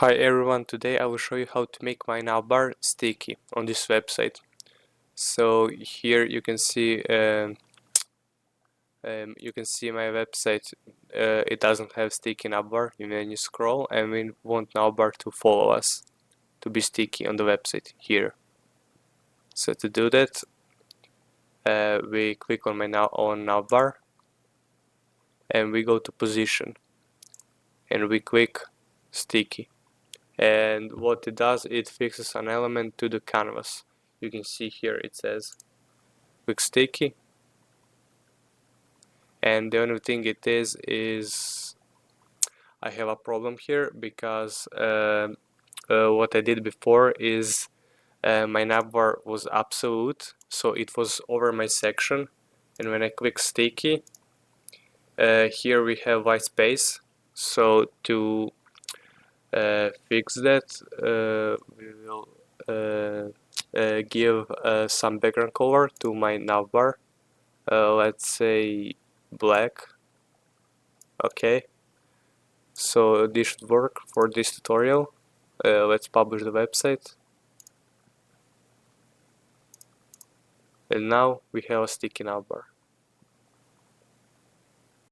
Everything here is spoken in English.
Hi everyone, today I will show you how to make my navbar sticky on this website. So here you can see my website. It doesn't have sticky navbar when you scroll, and we want navbar to follow us, to be sticky on the website here. So to do that, we click on navbar, and we go to position, and we click sticky. And what it does, it fixes an element to the canvas. You can see here it says click sticky, and the only thing it is I have a problem here because what I did before is my navbar was absolute, so it was over my section, and when I click sticky, here we have white space. So to fix that, we will give some background color to my navbar. Let's say black. Okay, so this should work for this tutorial. Let's publish the website. And now we have a sticky navbar.